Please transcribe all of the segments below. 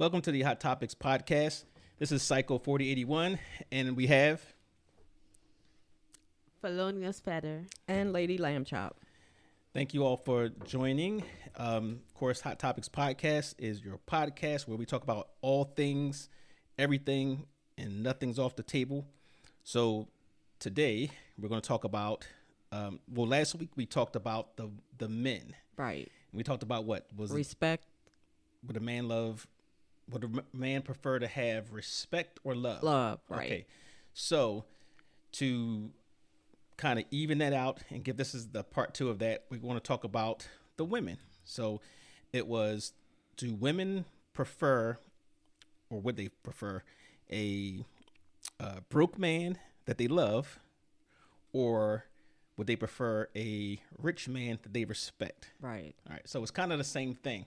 Welcome to the Hot Topics podcast. This is Psycho 4081, and we have Felonious Feather and Lady Lamb Chop. Thank you all for joining. Of course, Hot Topics podcast is your podcast where we talk about all things, everything, and nothing's off the table. So today we're going to talk about. Last week we talked about the men. Right. We talked about what was respect. Would a man love? Would a man prefer to have respect or love? Love. Right. Okay. So to kind of even that out and this is the part 2 of that, we want to talk about the women. So it was, do women prefer, or would they prefer a broke man that they love, or would they prefer a rich man that they respect? Right. All right. So it's kind of the same thing.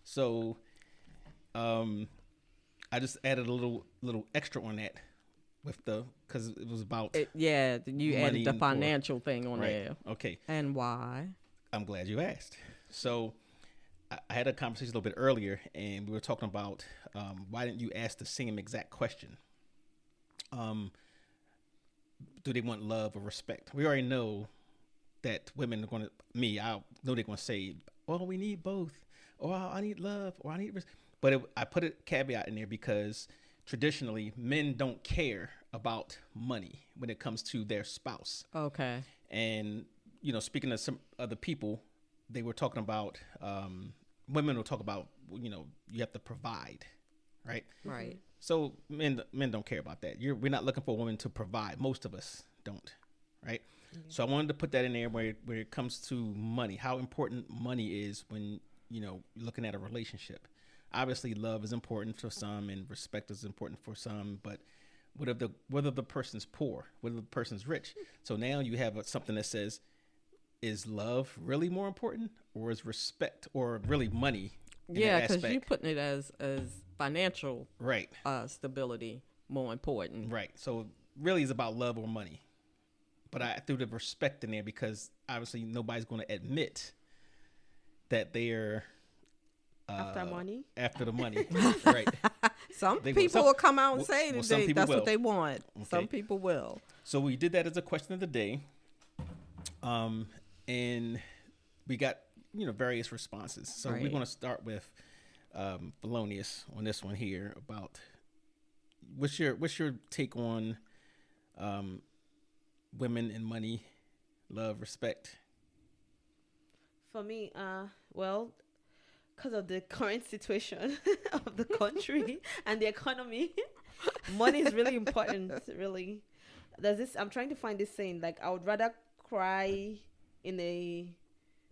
So I just added a little extra on that because it was about you added the financial thing on there. Okay. And why? I'm glad you asked. So I had a conversation a little bit earlier, and we were talking about why didn't you ask the same exact question? Do they want love or respect? We already know that women are going to, I know they're going to say, oh, we need both. Or I need love, or I need respect. But I put a caveat in there because traditionally men don't care about money when it comes to their spouse. Okay. And, speaking to some other people, they were talking about, women will talk about, you have to provide, right? Right. So men don't care about that. We're not looking for a woman to provide. Most of us don't, right? Mm-hmm. So I wanted to put that in there where it comes to money, how important money is when, you're looking at a relationship. Obviously, love is important for some and respect is important for some, but whether the person's poor, whether the person's rich. So now you have something that says, is love really more important, or is respect, or really money? Yeah, because you're putting it as financial right stability more important. Right. So really it's about love or money. But I threw the respect in there because obviously nobody's going to admit that they're after the money. Right. Some people will come out and say that that's what they want. Okay. Some people will. So we did that as a question of the day. And we got, various responses. So we're going to start with Felonious on this one here about what's your take on women and money, love, respect? For me, because of the current situation of the country and the economy, money is really important. Really, I'm trying to find this saying, like, I would rather cry in a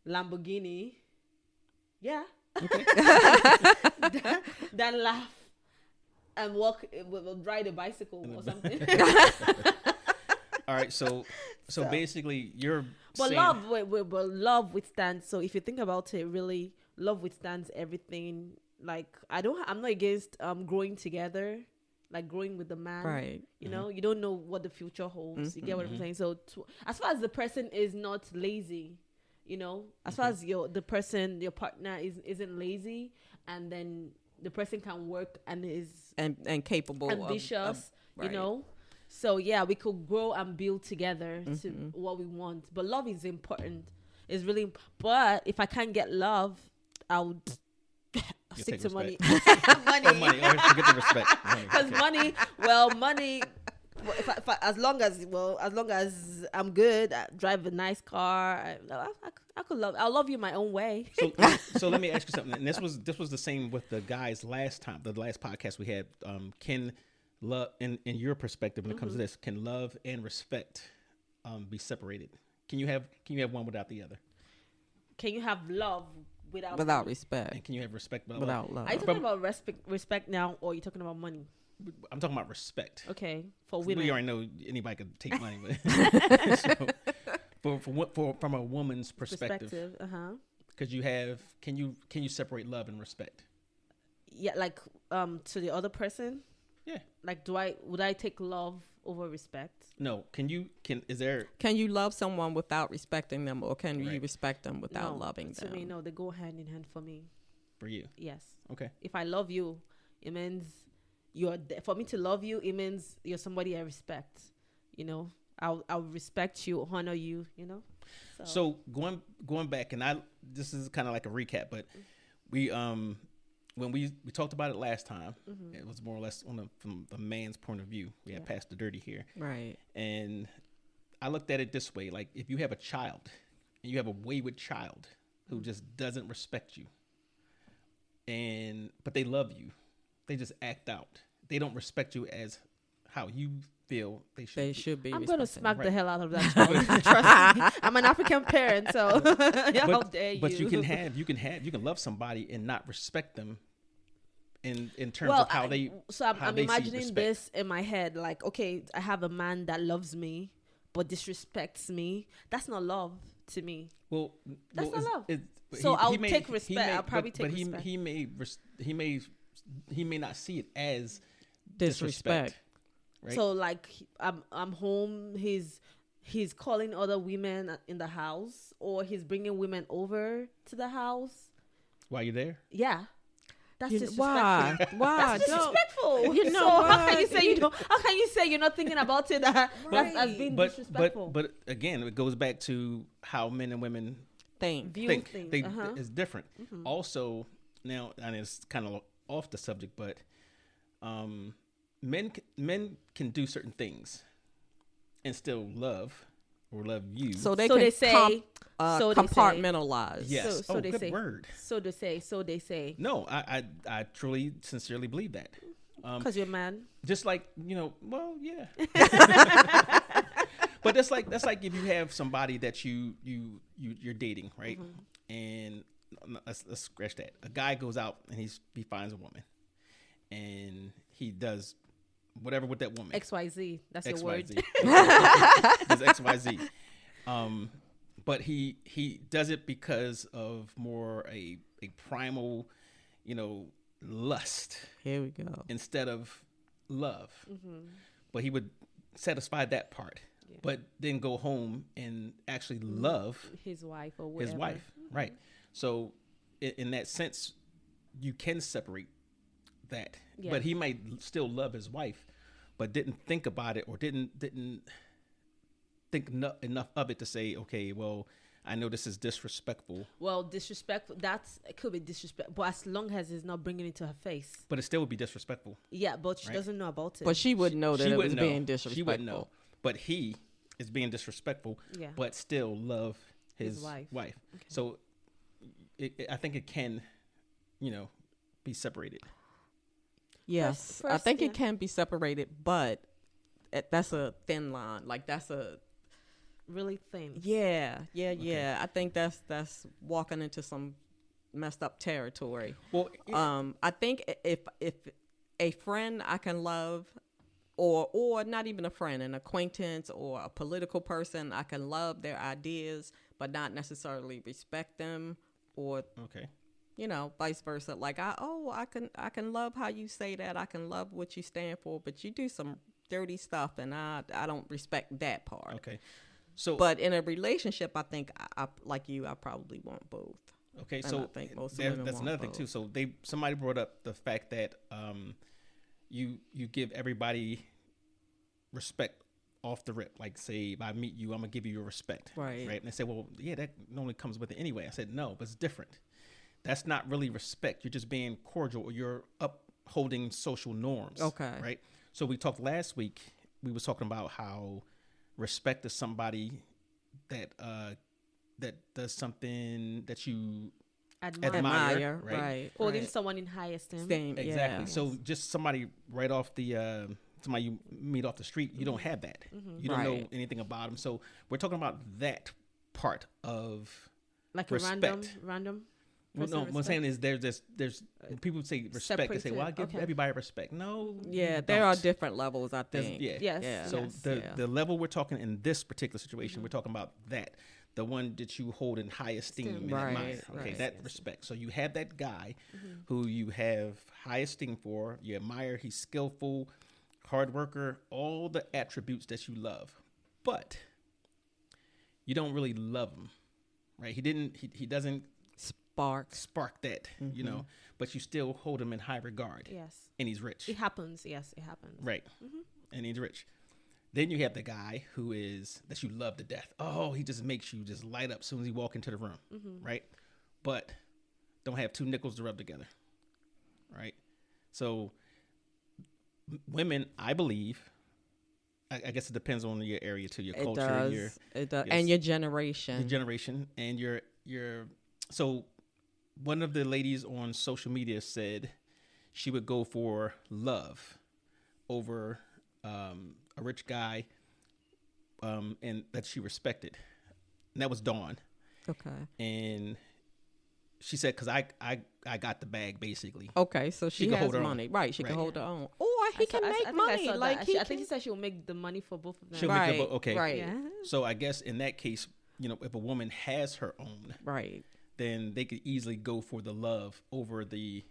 Lamborghini, okay, than laugh and ride a bicycle or something. All right, so basically you're saying, love withstands. So if you think about it, really, love withstands everything. Like, I'm not against growing together, like growing with the man. Right. You know, you don't know what the future holds. Mm-hmm. You get what I'm saying? So as far as the person is not lazy, as far as your partner isn't lazy, and then the person can work and is and capable, ambitious, right. So we could grow and build together to what we want. But love is important. It's really. But if I can't get love, I would stick to money. Money. Oh, money. Oh, forget the respect. Because money. If as long as I'm good, I drive a nice car. I could love. I'll love you my own way. So let me ask you something. And this was the same with the guys the last podcast we had. Can love, in your perspective, when it comes to this, can love and respect be separated? Can you have one without the other? Can you have love without respect? And can you have respect without love? Are you talking about respect now, or are you talking about money? I'm talking about respect. Okay, for women. We already know anybody could take money, but from a woman's perspective, because can you separate love and respect? Yeah, like to the other person. Yeah. Like, would I take love over respect? No. Can you love someone without respecting them, or can you respect them without loving them? To me, no, they go hand in hand for me. for you. Yes. Okay. If I love you, it means for me to love you, it means you're somebody I respect. You know, I'll respect you, honor you. You know. So going back, and this is kind of like a recap, but we when we talked about it last time, it was more or less from the man's point of view. We had passed the dirty here, right? And I looked at it this way: like if you have a child, and you have a wayward child who just doesn't respect you, but they love you, they just act out. They don't respect you as how you feel they should be. I'm gonna smack the hell out of that child. Trust me, I'm an African parent, so how dare you? But you can love somebody and not respect them in terms of how they. So I'm imagining this in my head, like, okay, I have a man that loves me but disrespects me. That's not love to me. Well, that's not love. So I'll take respect. I'll probably take respect. But he may not see it as disrespect. Right? So like I'm home. He's calling other women in the house, or he's bringing women over to the house. While you're there? Yeah. That's disrespectful. Why? That's disrespectful. You know, so how can you say you don't? How can you say you're not thinking about it as being disrespectful? But again, it goes back to how men and women think. It's different. Also, now, and it's kind of off the subject, but men can do certain things and still love or love you. So they say compartmentalize. Yes. So they good say. Word. So they say. No, I truly, sincerely believe that. Because you're a man. Just like, well, yeah. But that's like if you have somebody that you're dating, right? And let's scratch that. A guy goes out and he finds a woman, and he does whatever with that woman. XYZ. That's your word. Does XYZ. But he does it because of more a primal, lust. Here we go. Instead of love. But he would satisfy that part. Yeah. But then go home and actually love his wife or whatever. His wife, right. So in that sense, you can separate that. Yeah. But he might still love his wife, but didn't think about it or didn't think enough of it to say, okay, well, I know this is disrespectful. Well, disrespectful, it could be disrespectful, but as long as it's not bringing it to her face. But it still would be disrespectful. Yeah, but she doesn't know about it. But she wouldn't know that it was being disrespectful. She wouldn't know. But he is being disrespectful, but still love his wife. Okay. So I think it can, be separated. Yes, I think it can be separated, but that's a thin line. Like that's a really thin. Yeah. Okay. I think that's walking into some messed up territory. Well, I think if a friend I can love, or not even a friend, an acquaintance or a political person, I can love their ideas, but not necessarily respect them, or vice versa. Like I can love how you say that, I can love what you stand for, but you do some dirty stuff, and I don't respect that part. Okay. So, but in a relationship, I think I like you, I probably want both. Okay, and so I think most women that's want another both. thing too. So somebody brought up the fact that you give everybody respect off the rip. Like, say if I meet you, I'm gonna give you your respect, right? And they say, well, yeah, that normally comes with it anyway. I said, no, but it's different. That's not really respect. You're just being cordial, or you're upholding social norms. Okay, right. So we talked last week. We was talking about how respect is somebody that does something that you admire, right? Holding someone in high esteem. Exactly. Yeah. So just somebody right off the somebody you meet off the street, you don't have that. You don't know anything about them. So we're talking about that part of like respect. a random. Well, no, what I'm saying is there's when people say respect, they say, well, I give everybody respect. No. Yeah, there are different levels, I think. Yes. So the level we're talking in this particular situation, we're talking about that. The one that you hold in high esteem and admire. Okay, that respect. So you have that guy who you have high esteem for, you admire, he's skillful, hard worker, all the attributes that you love. But you don't really love him. Right? He doesn't spark that, you know, but you still hold him in high regard. Yes. And he's rich. It happens. Yes, it happens. Right. And he's rich. Then you have the guy that you love to death. Oh, he just makes you just light up as soon as you walk into the room. Right. But don't have two nickels to rub together. Right. So women, I believe, I guess it depends on your area too, your culture, it does, and your generation. And your so one of the ladies on social media said she would go for love over a rich guy and that she respected. And that was Dawn. Okay. And she said, because I got the bag, basically. Okay, so she has hold her money. own. Right, she can hold her own. Or he can make money. I think she said she'll make the money for both of them. She'll make the okay. Right. Yeah. So I guess in that case, you know, if a woman has her own, right, then they could easily go for the love over the,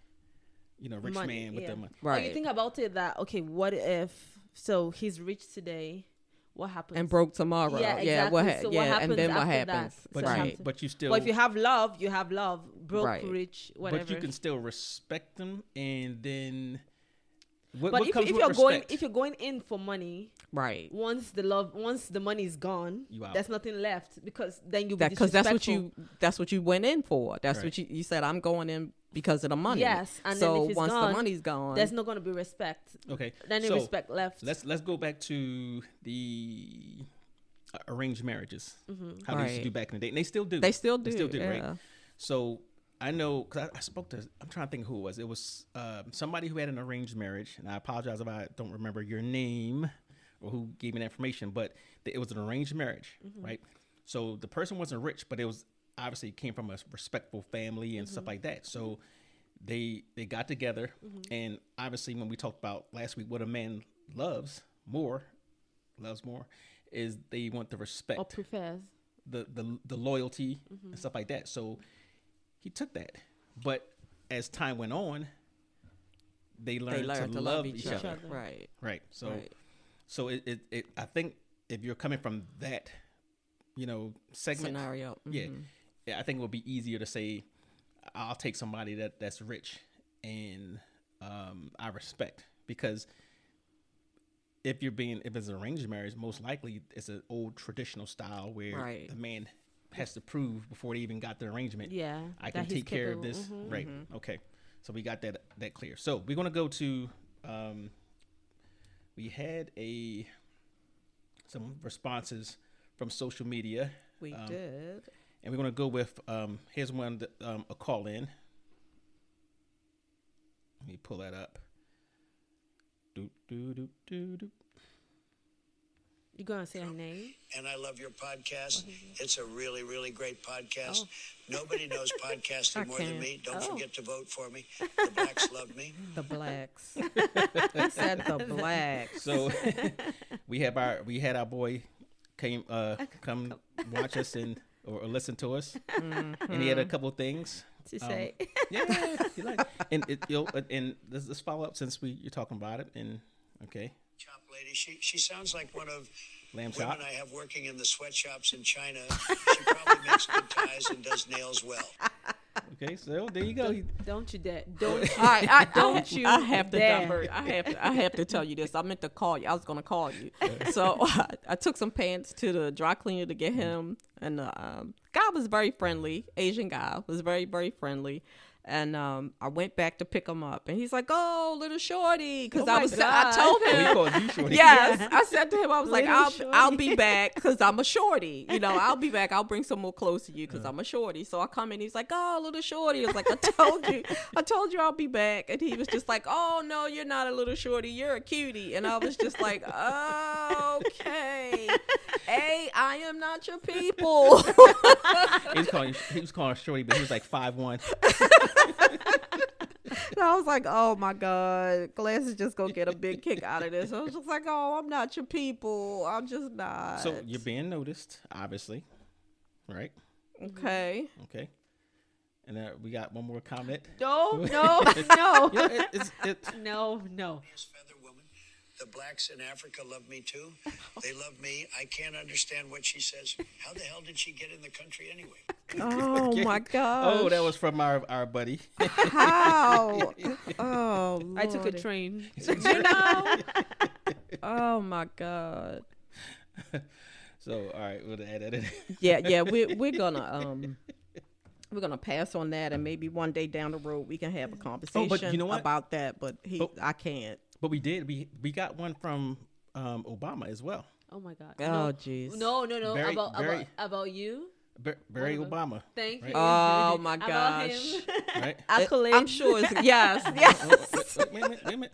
you know, rich Money, man with the money. right. But you think about it that, okay, what if, so he's rich today, what happens? And broke tomorrow. Yeah, exactly. Yeah, What happens and then what after happens? But That? but you still. But if you have love, you have love. Broke, Right. rich, whatever. But you can still respect them, and then. But if you're going in for money, right. Once the money is gone, there's nothing left, because then you because that's what you went in for. That's right. what you said. I'm going in because of the money. Yes, and so then if it's once gone, the money's gone, there's not going to be respect. Okay, then so respect left. Let's go back to the arranged marriages. How they used to do back in the day, and they still do. They still do. Yeah. Right? So I know, because I spoke to, I'm trying to think who it was. It was somebody who had an arranged marriage, and I apologize if I don't remember your name or who gave me that information, but it was an arranged marriage, right? So the person wasn't rich, but it was obviously came from a respectful family and stuff like that. So they got together, and obviously when we talked about last week, what a man loves more is they want the respect, or prefers the loyalty and stuff like that. So he took that, but as time went on, they learned to love each other. Right. So it I think if you're coming from that, you know, segment scenario, yeah, I think it would be easier to say, I'll take somebody that's rich and I respect, because if it's an arranged marriage, most likely it's an old traditional style where the man has to prove before they even got the arrangement. Yeah, I can take care of this. Right. Okay. So we got that clear. So we're gonna go to we had some responses from social media. We did. And we're gonna go with here's one that, a call in. Let me pull that up. You gonna say a name? And I love your podcast. It's a really, really great podcast. Nobody knows podcasting more than me. Don't forget to vote for me. The blacks love me. The blacks. He said the blacks. So we had our boy come watch us or listen to us, and he had a couple of things to say. Yeah, and let's follow up since you're talking about it. And okay. Chop lady, she sounds like one of Lamb women chop. I have working in the sweatshops in China. She probably makes good ties and does nails well. Okay, so there you go. Don't you dare! Don't you? I have to divert. I have to tell you this. I meant to call you. I was gonna call you. So I took some pants to the dry cleaner to get him, and the guy was very friendly. Asian guy was very, very friendly. And I went back to pick him up, and he's like, "Oh, little shorty," because I told him. He called you shorty. Yes, I said to him, I was like, Little "I'll be back because I'm a shorty. You know, I'll be back. I'll bring some more clothes to you because I'm a shorty." So I come in, he's like, "Oh, little shorty." I was like, I told you I'll be back," and he was just like, "Oh no, you're not a little shorty. You're a cutie." And I was just like, "Okay, I am not your people." He was calling shorty, but he was like 5'1". And I was like, "Oh my God, Glass is just gonna get a big kick out of this." I was just like, "Oh, I'm not your people. I'm just not." So you're being noticed, obviously, right? Okay. And we got one more comment. No. No. Feather woman. The blacks in Africa love me too. They love me. I can't understand what she says. How the hell did she get in the country anyway? Oh my gosh. Oh, that was from our buddy. How? Oh, I took a Lordy. train. You know? Oh my God. So all right, we'll add that in. Yeah. We're gonna pass on that, and maybe one day down the road we can have a conversation you know what? about that. But I can't. But we did. We got one from Obama as well. Oh my God. Oh jeez. No. Very- About you. Very Obama. Thank you. Oh my About gosh. him. Right? Accolades. I'm sure it's yes. Yes. Wait a minute.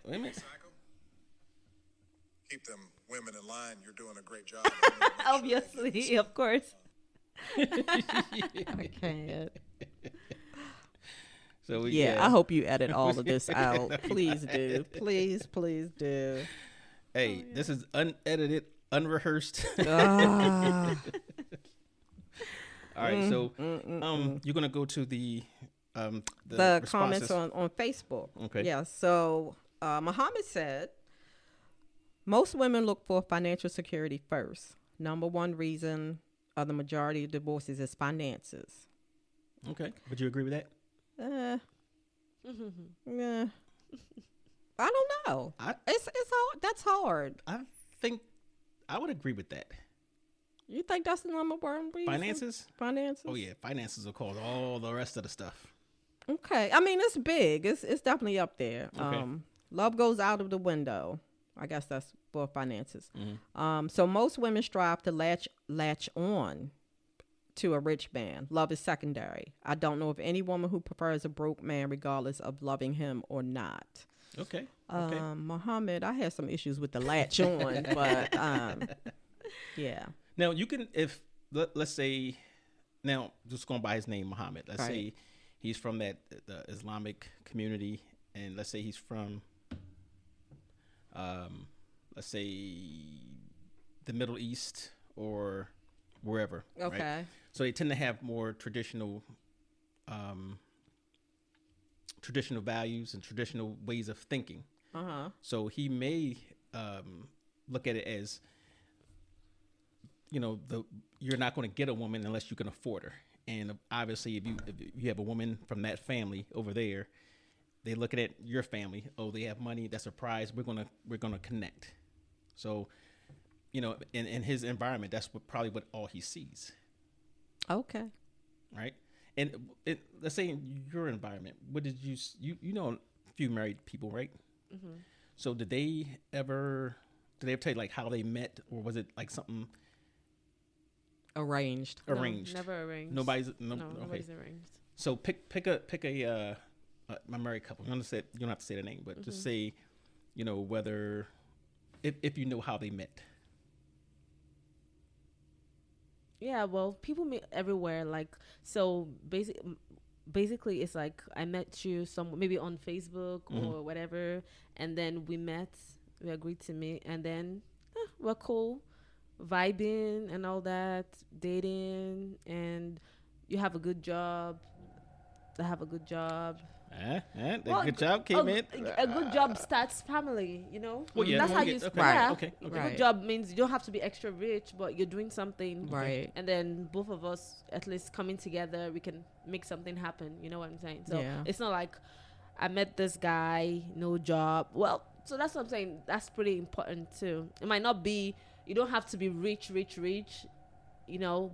Keep them women in line. You're doing a great job. Obviously, of course. I can't. So Yeah, I hope you edit all of this out. Please do. Please do. Hey, this is unedited, unrehearsed. Ah. All right, so you're gonna go to the comments on Facebook. Okay. Yeah. So Muhammad said, most women look for financial security first. Number one reason of the majority of divorces is finances. Okay, would you agree with that? Yeah. I don't know. It's hard. That's hard. I think I would agree with that. You think that's the number one reason? Finances? Oh yeah, finances will cause all the rest of the stuff. Okay. I mean, it's big. It's definitely up there. Okay. Love goes out of the window. I guess that's for finances. Mm-hmm. So most women strive to latch on to a rich man. Love is secondary. I don't know of any woman who prefers a broke man regardless of loving him or not. Okay. Muhammad, I have some issues with the latch on, but yeah. Now you can, let's say, now just going by his name, Muhammad. Let's say he's from the Islamic community, and let's say he's from, let's say, the Middle East or wherever. Okay. Right? So they tend to have more traditional values and traditional ways of thinking. So he may look at it as, you're not going to get a woman unless you can afford her. And obviously, if you have a woman from that family over there, they looking at your family. Oh, they have money. That's a prize. We're gonna connect. So, in his environment, that's probably what all he sees. Okay. Right. And let's say in your environment, what did you know a few married people, right? Mm-hmm. So did they ever tell you like how they met, or was it like something arranged? No, never arranged. Nobody's arranged. So pick a married couple. You don't have to say the name, but just say, whether if you know how they met. Yeah, well, people meet everywhere. Like, so basically, it's like I met you maybe on Facebook or whatever, and then we met. We agreed to meet, and then we're cool, vibing and all that, dating, and you have a good job. I have a good job. Good job came in. A good job starts family, Well, yeah, that's how you. okay. Yeah. Right. Okay. A good job means you don't have to be extra rich, but you're doing something. Right. And then both of us, at least coming together, we can make something happen. You know what I'm saying? So it's not like I met this guy, no job. Well, so that's what I'm saying. That's pretty important too. It might not be. You don't have to be rich,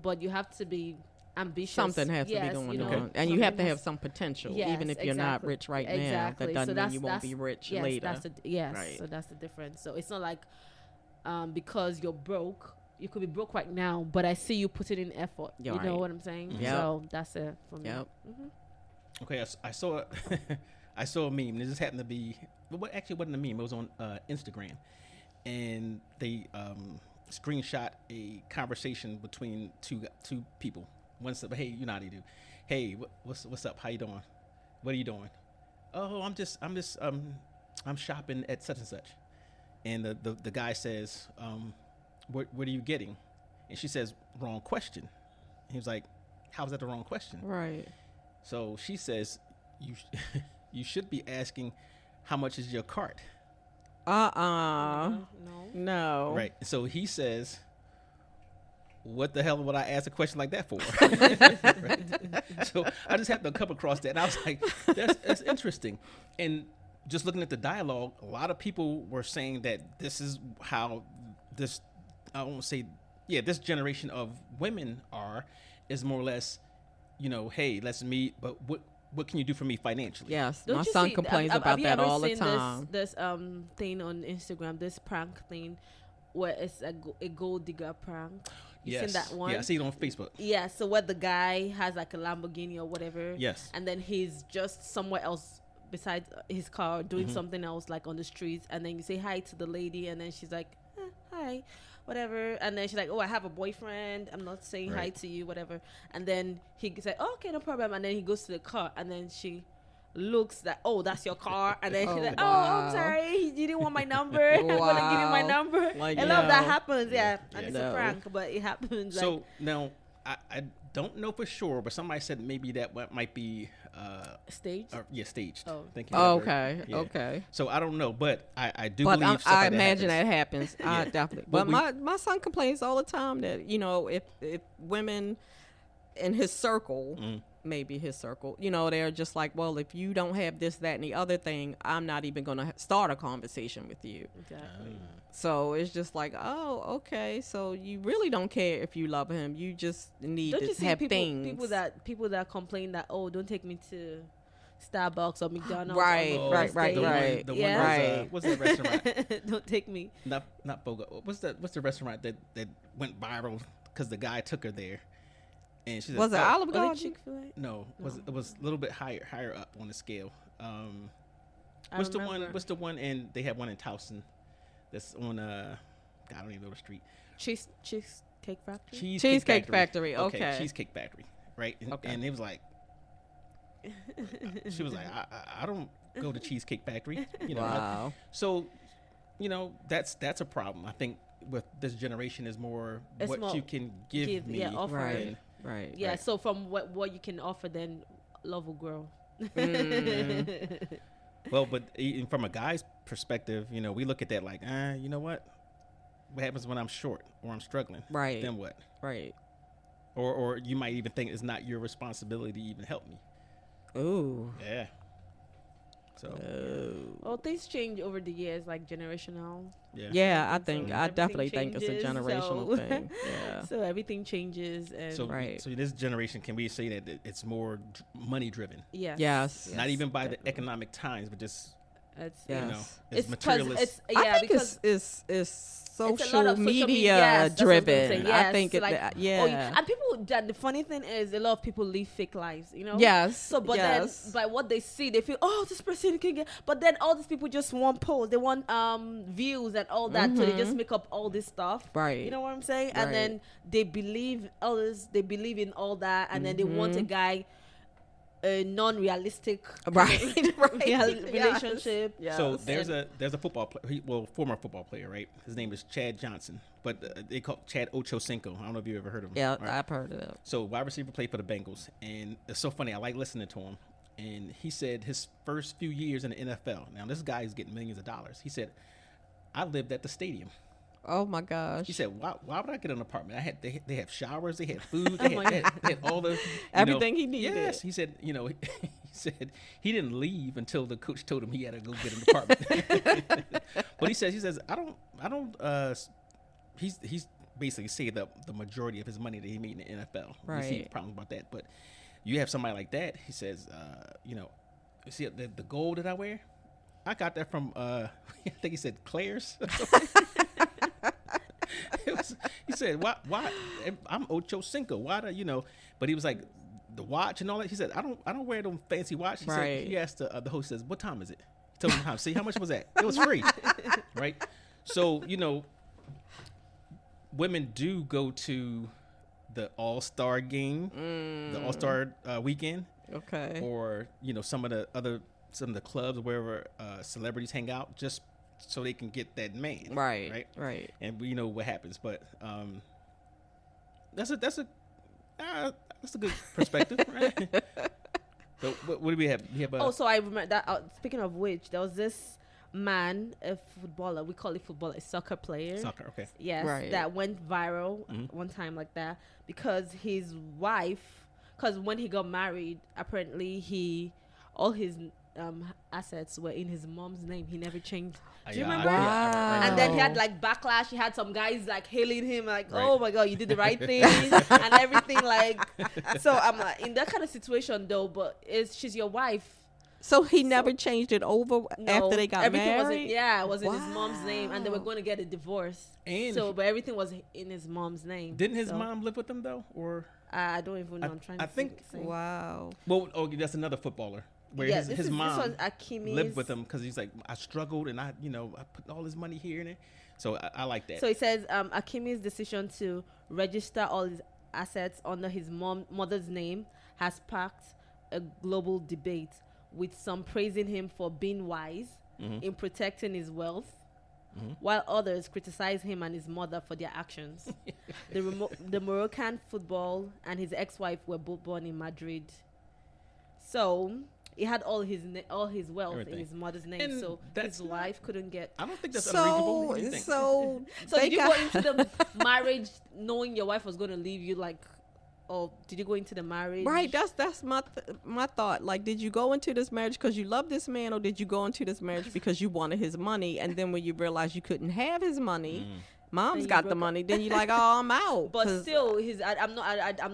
but you have to be ambitious. Something has to be going on, and you have to have some potential, even if you're not rich right now. That doesn't mean you won't be rich later. Right. So that's the difference. So it's not like because you're broke, you could be broke right now, but I see you putting in effort. You know what I'm saying? Yep. So that's it for me. Yep. Mm-hmm. Okay, I saw I saw a meme. It just happened to be, well, actually, it wasn't a meme. It was on Instagram, and they screenshot a conversation between two people. One said, "Hey, you know how you do. Hey, what's up? How you doing? What are you doing? Oh, I'm shopping at such and such." And the guy says, what are you getting? And she says, "Wrong question." He was like, "How's that the wrong question?" Right. So she says, you should be asking, how much is your cart? No. Right. So he says, what the hell would I ask a question like that for? Right? So I just happened to come across that, and I was like, that's interesting. And just looking at the dialogue, a lot of people were saying that this is how this, I won't say, this generation of women is more or less, hey, let's meet, but what can you do for me financially? Yes, Don't my you son see- complains have about you that ever all the seen time. This thing on Instagram, this prank thing, where it's a gold digger prank. You seen that one? Yeah, I see it on Facebook. Yeah, so where the guy has like a Lamborghini or whatever. Yes. And then he's just somewhere else besides his car doing something else, like on the streets, and then you say hi to the lady, and then she's like, hi, whatever, and then she's like, oh, I have a boyfriend, I'm not saying hi to you, whatever. And then he said, oh, okay, no problem. And then he goes to the car, and then she looks like, oh, that's your car. And then she's like, oh, I'm sorry, you didn't want my number. I'm gonna give you my number. Like, a lot of that no. happens, and Yeah. it's No. a prank, but it happens. So now I don't know for sure, but somebody said maybe that might be stage. staged. Oh. Thank you. Oh, Edward. okay, Yeah. okay. So I don't know, but I do But believe stuff I like imagine that that happens. I definitely. But But my son complains all the time that if women in his circle, maybe his circle, they're just like, well, if you don't have this, that, and the other thing, I'm not even gonna start a conversation with you. Exactly. So it's just like, oh, okay. So you really don't care if you love him. You just need Don't to you see have people, things. people that complain that, oh, don't take me to Starbucks or McDonald's. Right, on the right, first right, date. right. The Yeah. one Right. what's that restaurant? Don't take me. Not Boga. What's the restaurant that went viral because the guy took her there, and she said, Was it "Oh, Olive Was it Garden? Chick-fil-A? No, it was a little bit higher up on the scale. I What's the remember. one? What's the one? And they have one in Towson. That's on I don't even know the street. Cheesecake Factory? Cheesecake Factory, okay. Cheesecake Factory, right? And, Okay. and it was like, she was like, I don't go to Cheesecake Factory, Wow. So, that's a problem. I think with this generation is more It's what more you can give me. offer. Right, right. Yeah, Right. so from what you can offer, then love will grow. Well, but even from a guy's perspective, we look at that like, you know what? What happens when I'm short or I'm struggling? Right. Then what? Right. Or you might even think it's not your responsibility to even help me. Ooh. Yeah. So Well, things change over the years, like generational. yeah. Yeah, I Everything definitely think it's a changes, generational so- thing. Yeah. So everything changes, and So Right. So this generation, can we say that it's more money driven? yes, Yes. Not even by definitely. the economic times, but just It's, Yes. it's 'cause materialist. It's, I yeah, think because it's it's a lot social of social media yes, that's what I was gonna say, driven. I yes, think it. like, Yeah. and people. The funny thing is, a lot of people live fake lives. Yes. So, but yes. then by what they see, they feel, oh, this person can get. But then all these people just want posts. They want views and all that. So they just make up all this stuff. Right. You know what I'm saying? Right. And then they believe others. They believe in all that, and then they want a guy, a non-realistic Right. Right. relationship. Yes. So there's a football player, former football player, right? His name is Chad Johnson, but they call Chad Ochocinco. I don't know if you ever heard of him. Yeah, All right. I've heard of it. So wide receiver played for the Bengals, and it's so funny. I like listening to him, and he said his first few years in the NFL. Now this guy is getting millions of dollars. He said, "I lived at the stadium." Oh my gosh. He said, "Why would I get an apartment? They have showers, they had food, they had all the Everything he needed. Yes, he said, he said he didn't leave until the coach told him he had to go get an apartment. But he says I don't. He's basically saved up the majority of his money that he made in the NFL. We see Right. problems about that, but you have somebody like that. He says, you see the gold that I wear. I got that from I think he said Claire's. He said, "Why? I'm Ocho Cinco. Why do?" But he was like, the watch and all that. He said, "I don't wear them fancy watch." He Right. said, he asked the host, says, "What time is it?" He told him the time. See, how much was that? It was free, right? So women do go to the All-Star game, the All-Star weekend, Okay. or some of the clubs wherever celebrities hang out, just so they can get that man. Right. Right. Right. And we know what happens, but that's a good perspective, right? So what do we have? We have Oh, so I remember that. Speaking of which, there was this man, a footballer, we call it footballer, a soccer player. Soccer, okay. Yes, Right. that went viral one time like that because his wife, because when he got married, apparently all his assets were in his mom's name. He never changed. Do you remember? And then he had like backlash. He had some guys like hailing him like, Right. "Oh my God, you did the right thing," and everything. Like, so I'm like in that kind of situation though. But she's your wife. So he never changed it over No, after they got everything married? was in his mom's name, and they were going to get a divorce. And But everything was in his mom's name. Didn't his So, mom live with him though, or? I don't even know. I'm trying to think- say. Wow. Well, okay, that's another footballer where Yeah, his mom this was Akimi's. lived with him because he's like, I struggled and I put all his money here and there. So I like that. So it says Akimi's decision to register all his assets under his mother's name has sparked a global debate, with some praising him for being wise in protecting his wealth, while others criticize him and his mother for their actions. The Moroccan football and his ex-wife were both born in Madrid. So he had all his wealth Everything. in his mother's name. And So that's his wife couldn't get. I don't think that's unreasonable. What do you think? So So they did you got- go into the marriage knowing your wife was going to leave you, like, or did you go into the marriage? Right, that's my thought. Like, did you go into this marriage because you love this man, or did you go into this marriage because you wanted his money? And then when you realized you couldn't have his money, mom's you got the broke up. money. Then you're like, oh, I'm out. But 'Cause still, I'm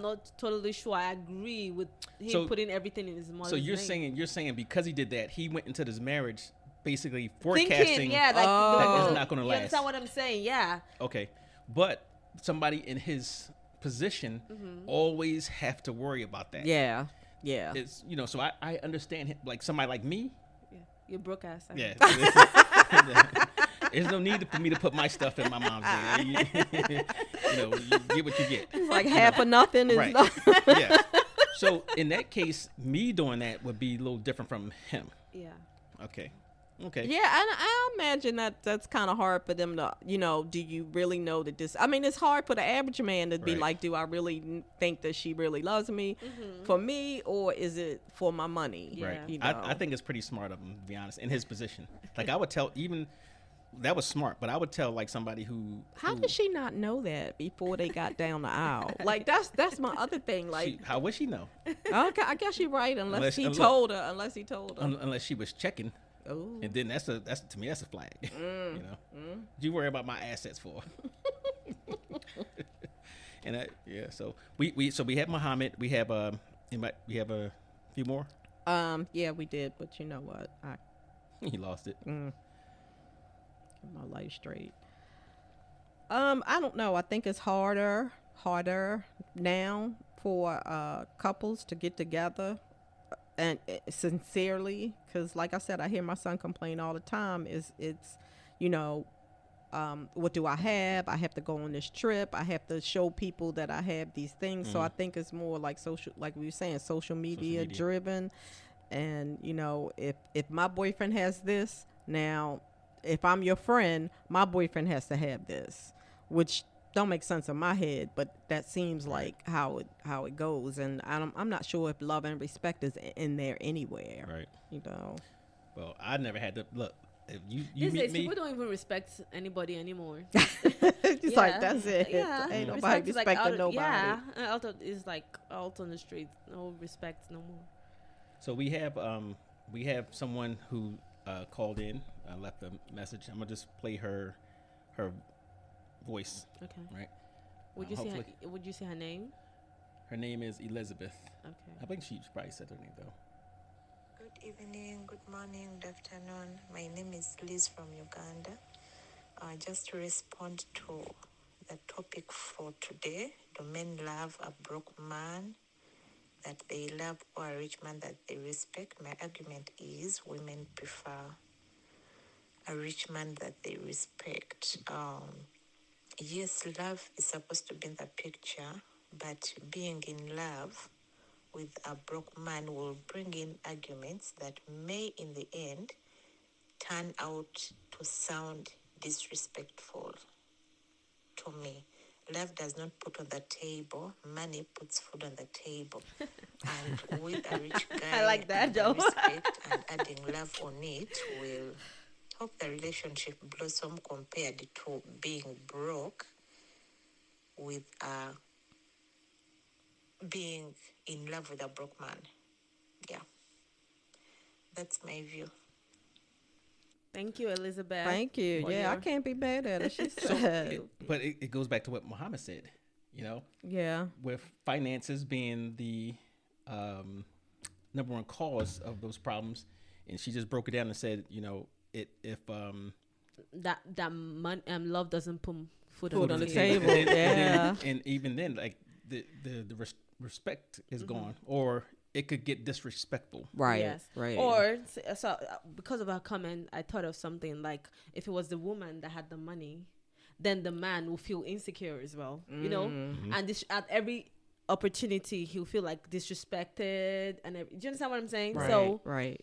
not totally sure. I agree with him So- putting everything in his mother's So you're name. saying because he did that, he went into this marriage basically Thinking, forecasting yeah, like that it's not going to you last. understand what I'm saying? Yeah. Okay, but somebody in his position always have to worry about that. yeah. It's so I understand him, like somebody like me. You're broke ass. Yeah. There's no need for me to put my stuff in my mom's name. You get what you get. It's like half or nothing is Right. not. Yeah. So in that case, me doing that would be a little different from him. Yeah. Okay. Yeah, and I imagine that's kind of hard for them to, do you really know that this, I mean, it's hard for the average man to be Right. like, do I really think that she really loves me for me, or is it for my money? Yeah. Right. You I know? think it's pretty smart of him, to be honest, in his position. Like I would tell that was smart, but I would tell like somebody who. How did she not know that before they got down the aisle? Like that's my other thing. Like, How would she know? okay, I guess you're right. Unless he look, told her. Unless he told her. Unless she was checking. Oh. And then that's to me that's a flag. You worry about my assets for? And so we have Muhammad. We have a few more. Yeah, we did, but you know what? I He lost it. get my life straight. I don't know. I think it's harder now for couples to get together and sincerely, because like I said, I hear my son complain all the time. It's what do I have? I have to go on this trip. I have to show people that I have these things. So I think it's more like like we were saying, social media driven. And if my boyfriend has this, now if I'm your friend, my boyfriend has to have this, which don't make sense in my head, but that seems like how it goes. And I'm not sure if love and respect is in there anywhere. Right. Well, I never had to look. If you These meet days, me, people don't even respect anybody anymore. It's like, that's it. Yeah. Ain't nobody Respect is respecting like nobody. Yeah, it's like out on the streets. No respect no more. so we have someone who called in, left a message. I'm gonna just play her voice. Okay. Right. Would you say her name? Her name is Elizabeth. Okay. I think she probably said her name though. Good evening, good morning, good afternoon. My name is Liz from Uganda. Just to respond to the topic for today, do men love a broke man that they love or a rich man that they respect? My argument is women prefer a rich man that they respect. Yes, love is supposed to be in the picture, but being in love with a broke man will bring in arguments that may in the end turn out to sound disrespectful to me. Love does not put on the table, money puts food on the table. And with a rich guy, I like that, and though. respect and adding love on it will hope the relationship blossom compared to being broke with being in love with a broke man. Yeah, that's my view. Thank you, Elizabeth. Thank you. Yeah, I can't be mad at it. She said. But it goes back to what Muhammad said, you know? Yeah. With finances being the number one cause of those problems. And she just broke it down and said, you know, if that love doesn't put food on the table. And even then, like the respect is gone, or it could get disrespectful. Right. Yes. Right. Or so because of her comment, I thought of something like if it was the woman that had the money, then the man will feel insecure as well. You know, and this at every opportunity he'll feel like disrespected, and do you understand what I'm saying? Right. So right.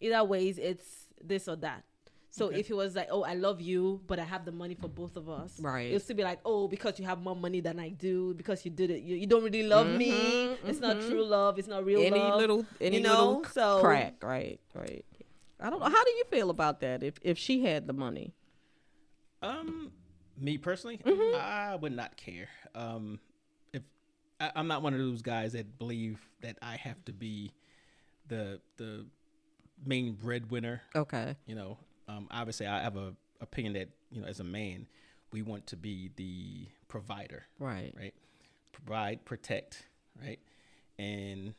Either ways, it's this or that. So if it was like, oh, I love you, but I have the money for both of us, right? It'll still be like, oh, because you have more money than I do, because you did it, you don't really love me. It's not true love. It's not real love. Any little crack, right? I don't know. How do you feel about that? If she had the money, me personally, I would not care. If I'm not one of those guys that believe that I have to be the main breadwinner. Okay, you know. Obviously, I have a opinion that, you know, as a man, we want to be the provider, right? Provide, protect, right, and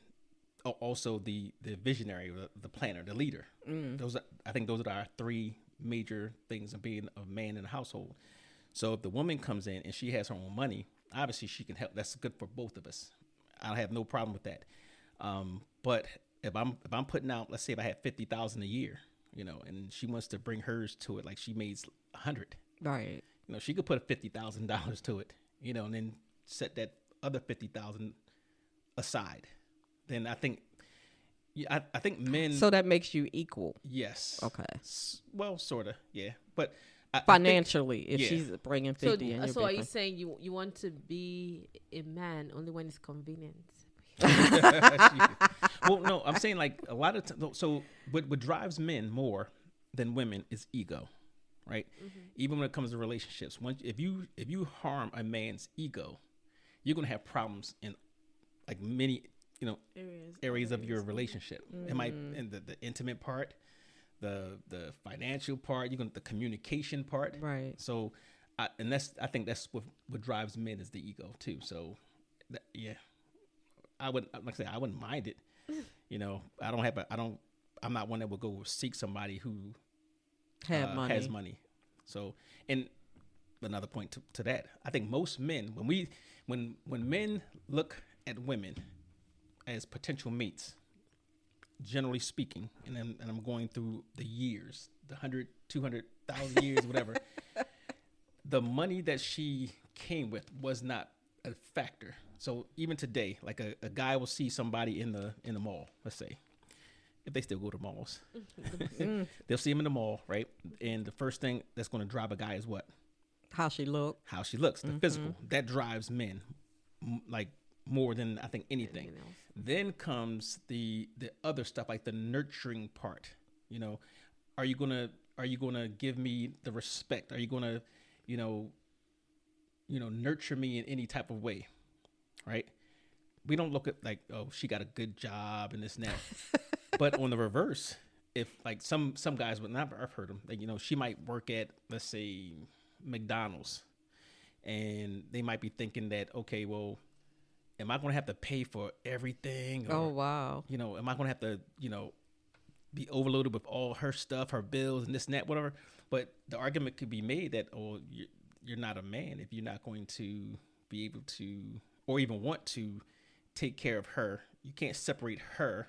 also the visionary, the planner, the leader. I think those are our three major things of being a man in a household. So if the woman comes in and she has her own money, obviously she can help. That's good for both of us. I have no problem with that. But if I'm putting out, let's say if I had $50,000 a year, you know, and she wants to bring hers to it, like she made 100, right? You know, she could put $50,000 to it, you know, and then set that other 50,000 aside. Then I think, I think men. So that makes you equal. Yes. Okay. Well, sort of, yeah, but financially, I think, if she's bringing 50, so are you saying you want to be a man only when it's convenient? Well, no, I'm saying like a lot of times. So what drives men more than women is ego, right? Even when it comes to relationships, if you harm a man's ego, you're gonna have problems in like many, you know, areas of your relationship. It might in the intimate part, the financial part, you're gonna the communication part, right? So, I think that's what drives men is the ego too. So, yeah. I wouldn't mind it. You know, I'm not one that would go seek somebody who has money. So, and another point to that, I think most men, when men look at women as potential mates, generally speaking, and I'm going through the years, the 100, 200,000 years, whatever, the money that she came with was not a factor. So even today, like a guy will see somebody in the mall, let's say, if they still go to malls, they'll see him in the mall, right? And the first thing that's going to drive a guy is what? How she looks, the physical. That drives men like more than I think anything. Then comes the other stuff, like the nurturing part. You know, are you gonna give me the respect? Are you gonna, you know, nurture me in any type of way? Right? We don't look at like, oh, she got a good job and this and that. But on the reverse, if like some guys, but not, I've heard them, like, you know, she might work at, let's say, McDonald's, and they might be thinking that, okay, well, am I going to have to pay for everything? Or, oh, wow. You know, am I going to have to, you know, be overloaded with all her stuff, her bills and this and that, whatever. But the argument could be made that, oh, you're not a man if you're not going to be able to, or even want to take care of her. You can't separate her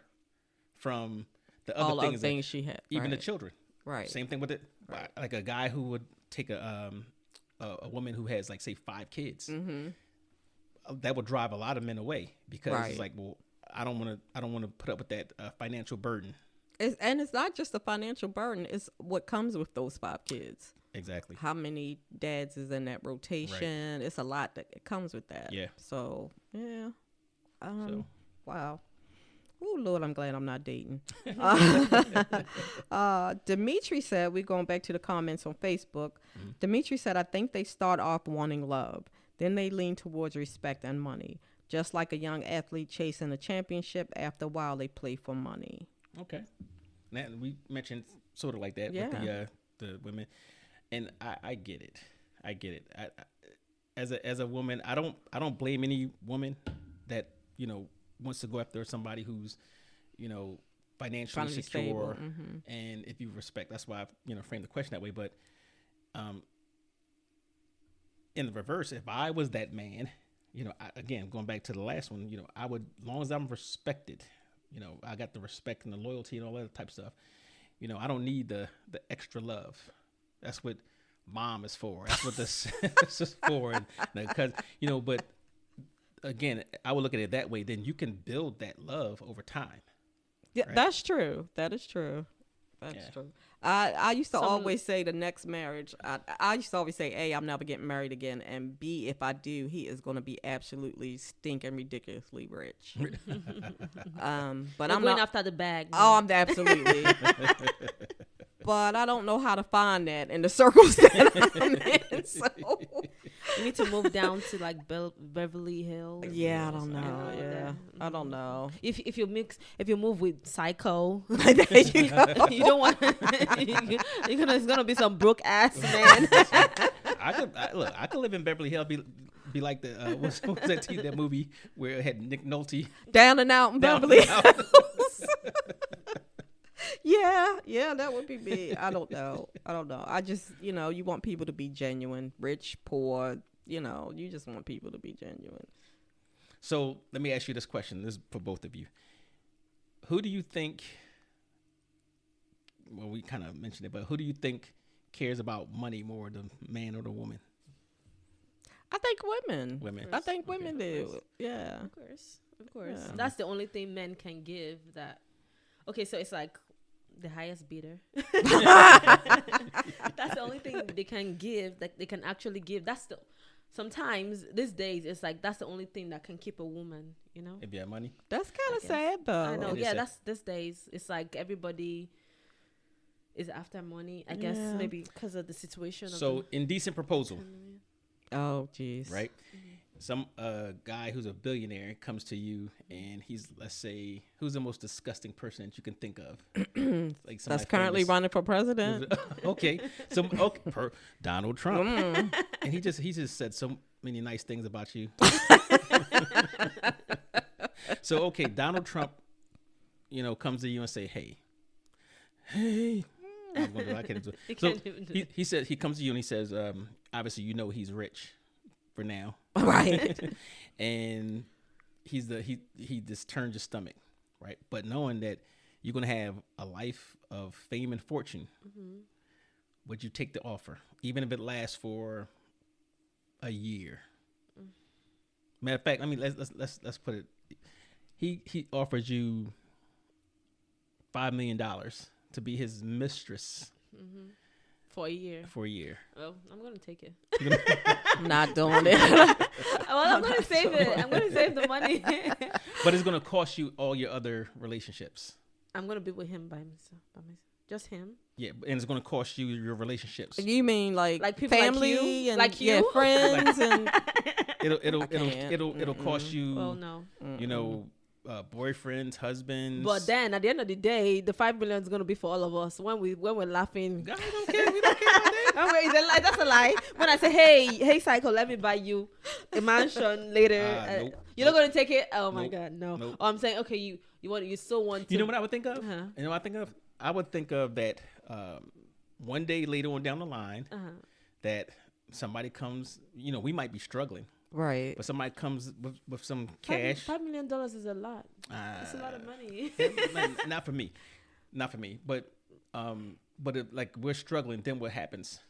from the other things she had, even the children. Right. Same thing with it. Right. Like a guy who would take a woman who has like say 5 kids. That would drive a lot of men away because it's like, well, I don't want to put up with that financial burden. And it's not just a financial burden; it's what comes with those 5 kids. Exactly. How many dads is in that rotation? Right. It's a lot that comes with that. Yeah. So yeah. Wow. Oh, Lord, I'm glad I'm not dating. Dimitri said, we're going back to the comments on Facebook. Dimitri said, I think they start off wanting love. Then they lean towards respect and money. Just like a young athlete chasing a championship, after a while they play for money. Okay. Now, we mentioned sort of like that with the women. And I get it. I get it. As a woman, I don't blame any woman that, wants to go after somebody who's, financially secure, and if you respect. That's why I framed the question that way. But in the reverse, if I was that man, again going back to the last one, I would, as long as I'm respected, I got the respect and the loyalty and all that type of stuff. I don't need the extra love. That's what mom is for. That's what this is for. And because but again, I would look at it that way. Then you can build that love over time. Yeah, right? That's true. That is true. That's true. I used to always say the next marriage, I used to always say, A, I'm never getting married again. And B, if I do, he is going to be absolutely stinking ridiculously rich. But You're I'm going not after the bag. Oh, I'm absolutely. But I don't know how to find that in the circles that I'm in. So. You need to move down to like Beverly Hills. Yeah, I don't know. Yeah, I don't know. If you move with Psycho, There you go. you don't want. It's gonna be some broke ass man. I could live in Beverly Hills. Be like the what's that movie where it had Nick Nolte Down and Out in Beverly Hills. Yeah, that would be me. I don't know. I just, you want people to be genuine, rich, poor, you just want people to be genuine. So let me ask you this question. This is for both of you. Who do you think, well, we kind of mentioned it, but who do you think cares about money more, the man or the woman? I think women. I think Okay. women do. Yeah. Of course. Yeah. That's the only thing men can give. That. Okay, so it's like the highest bidder. That's the only thing they can give, that they can actually give. Sometimes these days it's like that's the only thing that can keep a woman, If you have money. That's kind of sad, though. I know. It is Yeah, sad. that's these days. It's like everybody is after money. I guess Yeah. maybe because of the situation. So indecent proposal, Oh, jeez. right? Some guy who's a billionaire comes to you and he's, let's say, who's the most disgusting person that you can think of? Like That's currently running for president. Okay, Donald Trump, and he just said so many nice things about you. So Donald Trump, comes to you and say, hey. I can't do it. So he said he comes to you and he says, obviously he's rich for now, Right. and he just turns your stomach, right? But knowing that you're gonna have a life of fame and fortune, would you take the offer, even if it lasts for a year? Matter of fact, I mean, let's put it. He offers you $5 million to be his mistress for a year. Oh, I'm gonna take it. Not doing it. Well, I'm gonna save it. I'm gonna save the money. But it's gonna cost you all your other relationships. I'm gonna be with him by myself. Just him. Yeah, and it's gonna cost you your relationships. You mean like people family like you? and Like you? friends and It'll cost you. Oh no. Boyfriends, husbands. But then at the end of the day, the $5 million is gonna be for all of us. When we're laughing. God, don't care. We don't care about that. Oh, wait, is that lie? That's a lie. When I say, hey, Psycho, let me buy you a mansion later, Nope, you're not gonna take it. Oh my Nope, God, no. nope. Oh, I'm saying, okay, you still want to. You know what I would think of? Uh-huh. You know what I think of? I would think of that one day later on down the line, that somebody comes. We might be struggling, right. but somebody comes with some cash. $5 million is a lot. It's a lot of money. Not for me. But if, like, we're struggling, then what happens?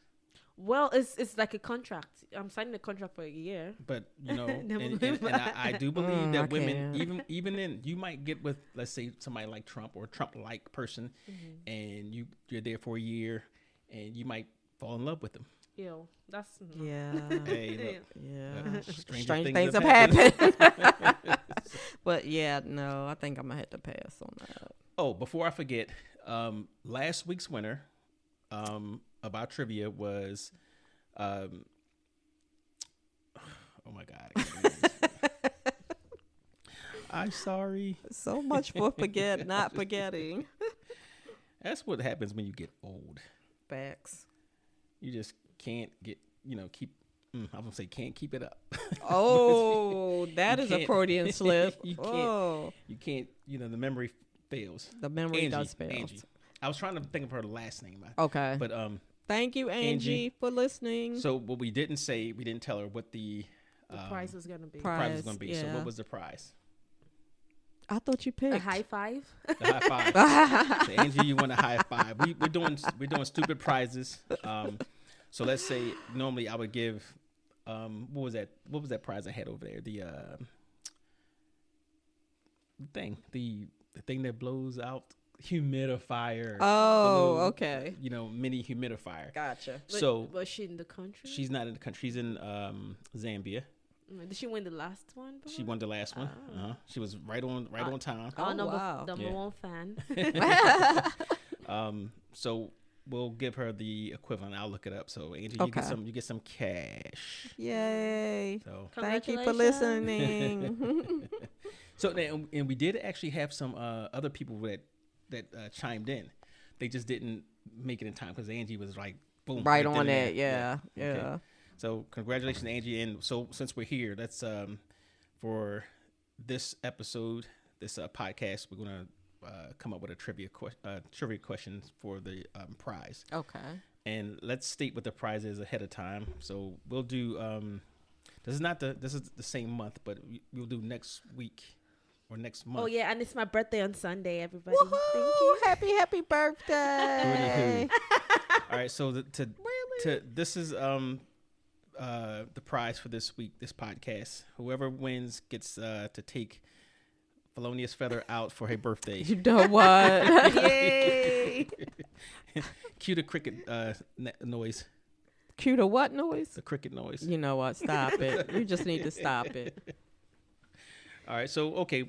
Well, it's like a contract. I'm signing a contract for a year. But and I do believe that women, can't. even then, you might get with, let's say, somebody like Trump or a Trump-like person, and you're there for a year, and you might fall in love with them. Ew, that's Yeah. Hey, look, Yeah. Strange things have happened. happened. But yeah, no, I think I'm gonna have to pass on that. Oh, before I forget, last week's winner of our trivia was, oh my God. I can't remember this. I'm sorry. So much for not forgetting. That's what happens when you get old. Facts. You just can't keep. I'm gonna say can't keep it up. Oh, that is a can't- Freudian slip. You can't. Oh, You can't. The memory fails. the memory Angie, does fail. Angie. I was trying to think of her last name, Okay. but Thank you, Angie, for listening. So what we didn't say, we didn't tell her what the prize is gonna be. prize was gonna be. So yeah. what was the prize? I thought you picked A high five. The high five. So Angie, you want a high five? We're doing stupid prizes. So let's say normally I would give what was that prize I had over there? The thing that blows out humidifier. Oh, Little, okay. Mini humidifier. Gotcha. So was she in the country? she's not in the country. She's in Zambia. Did she win the last one? She won the last one. She was right on time. Oh, number wow. number Yeah. one fan. So we'll give her the equivalent. I'll look it up. So Angie, Okay. you get some cash. Yay. So Thank you for Congratulations. listening. and we did actually have some other people that chimed in. They just didn't make it in time because Angie was like boom Right then on and there. it. Yeah. Okay. Yeah. So congratulations, Angie. And so since we're here, that's for this episode, this podcast, we're gonna come up with a trivia question for the prize. Okay. And let's state what the prize is ahead of time. So we'll do. This is the same month, but we'll do next week or next month. Oh yeah, and it's my birthday on Sunday, everybody. Woohoo! Thank you. Happy birthday. All right. So this is the prize for this week, this podcast. Whoever wins gets to take Felonious Feather out for her birthday. You know what? Yay! Cue the cricket noise. Cue the what noise? The cricket noise. You know what? Stop it. You just need to stop it. All right. So okay.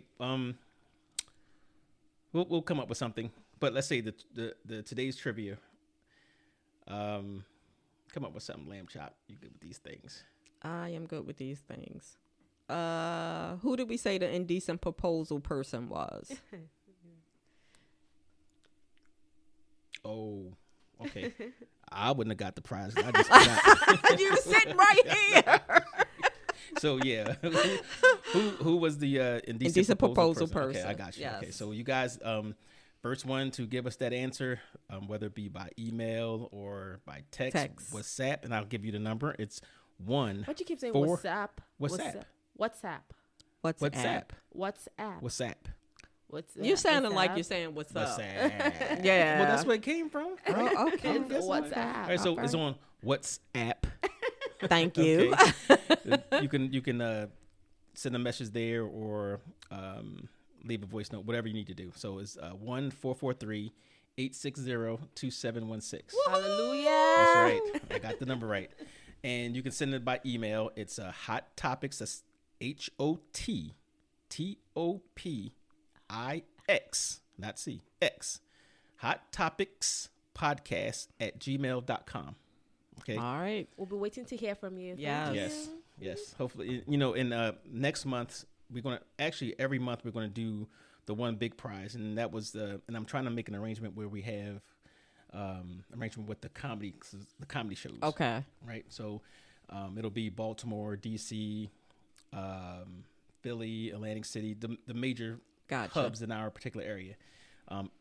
We'll come up with something. But let's say the today's trivia. Come up with something, Lamb Chop. You good with these things? I am good with these things. Who did we say the indecent proposal person was? Oh, okay. I wouldn't have got the prize. I just forgot. You sitting right here. So yeah, who was the indecent proposal person? Okay, I got you. Yes. Okay, so you guys, first one to give us that answer, whether it be by email or by text. WhatsApp, and I'll give you the number. It's 1. What you keep saying? 4 WhatsApp. WhatsApp. WhatsApp. WhatsApp. WhatsApp. WhatsApp. WhatsApp. You sounded WhatsApp. like you're saying what's up. WhatsApp. Yeah. Well, that's where it came from. Right? Oh, okay. It's WhatsApp. All right, so it's on WhatsApp. Thank you. Okay. You can send a message there or leave a voice note, whatever you need to do. So it's 1-443-860-2716. Hallelujah. That's right. I got the number right. And you can send it by email. It's Hot Topics. That's HOTTOPIX, not C, X. Hot Topics Podcast at gmail.com. Okay. All right. We'll be waiting to hear from you. Yes. Thank Yes. you. Yes. Hopefully, in next month, every month we're going to do the one big prize. And that was and I'm trying to make an arrangement where we have arrangement with the comedy shows. Okay. Right. So it'll be Baltimore, DC, Philly, Atlantic City, the major hubs in our particular area.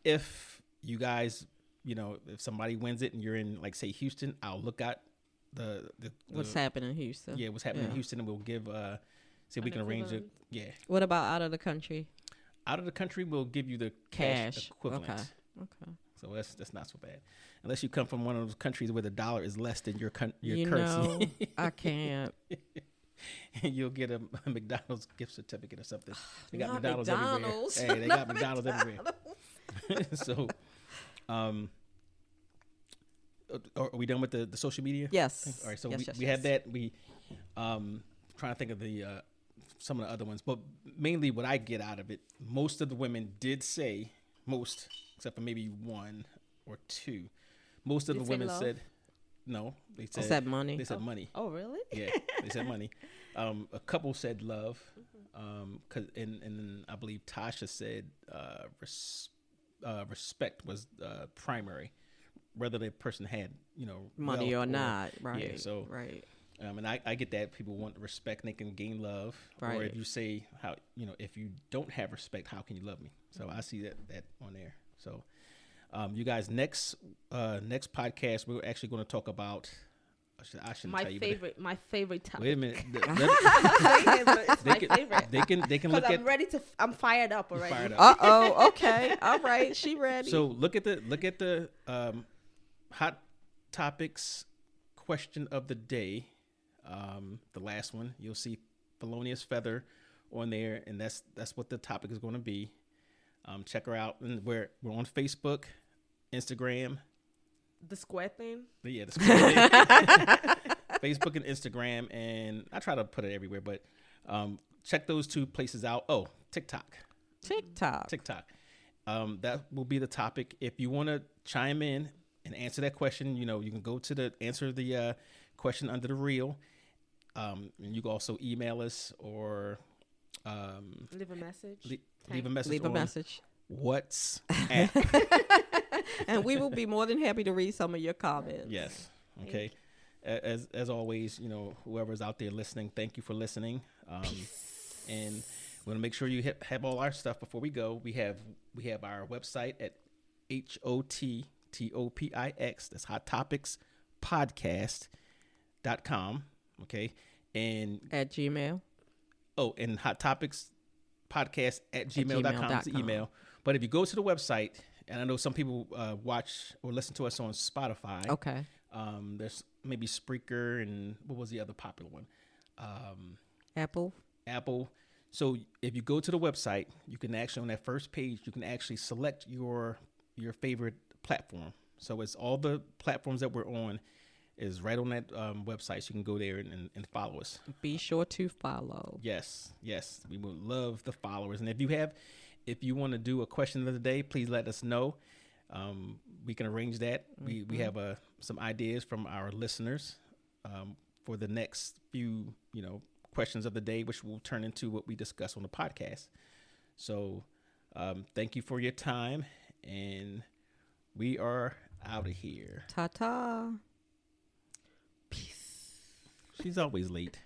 If you guys, if somebody wins it and you're in, like, say, Houston, I'll look at the what's happening in Houston. Yeah, what's happening in Houston, and we'll give see if we can arrange it. Yeah. What about out of the country? Out of the country, we'll give you the cash equivalent. Okay. So that's not so bad, unless you come from one of those countries where the dollar is less than your currency. Know, I can't. You'll get a McDonald's gift certificate or something. They got Not McDonald's McDonald's. everywhere. Hey, they got McDonald's everywhere. So, are we done with the social media? Yes. All right. So yes, we have that. We trying to think of the some of the other ones, but mainly what I get out of it, most of the women did say, most except for maybe one or two, most of the women said no. They said money. They said money. Oh, really? Yeah, they said money. A couple said love, and then I believe Tasha said respect was primary, whether the person had money or not. Right. Yeah. So right. And I get that people want respect and they can gain love. Right. Or if you say how if you don't have respect, how can you love me? So I see that on there. So you guys, next podcast we're actually going to talk about. I shouldn't tell you. My favorite topic. Wait a minute. It's my favorite. They can look at. I'm fired up already. Okay. All right. She ready. So look at the hot topics question of the day. The last one, you'll see Felonious Feather on there, and that's what the topic is going to be. Check her out, and we're on Facebook, Instagram. The square thing. Yeah, the square thing. Facebook and Instagram, and I try to put it everywhere, but check those two places out. Oh, TikTok. That will be the topic. If you want to chime in and answer that question, you can go to answer the question under the reel. And you can also email us or leave a message. Leave a message. Leave a message. What's and we will be more than happy to read some of your comments. Yes. Okay. As always, whoever's out there listening, thank you for listening. And we want to make sure you have all our stuff before we go. We have our website at HOTTOPIX. That's Hot Topics Podcast.com. Okay. And at Gmail. Oh, and Hot Topics Podcast at gmail.com is the email. But if you go to the website, and I know some people watch or listen to us on Spotify. Okay. There's maybe Spreaker, and what was the other popular one? Apple. So if you go to the website, you can actually, on that first page, you can actually select your favorite platform. So it's all the platforms that we're on is right on that website. So you can go there and follow us. Be sure to follow. Yes. We would love the followers. And if you want to do a question of the day, please let us know. We can arrange that. Mm-hmm. We have some ideas from our listeners for the next few, questions of the day, which will turn into what we discuss on the podcast. So thank you for your time, and we are out of here. Ta-ta. Peace. She's always late.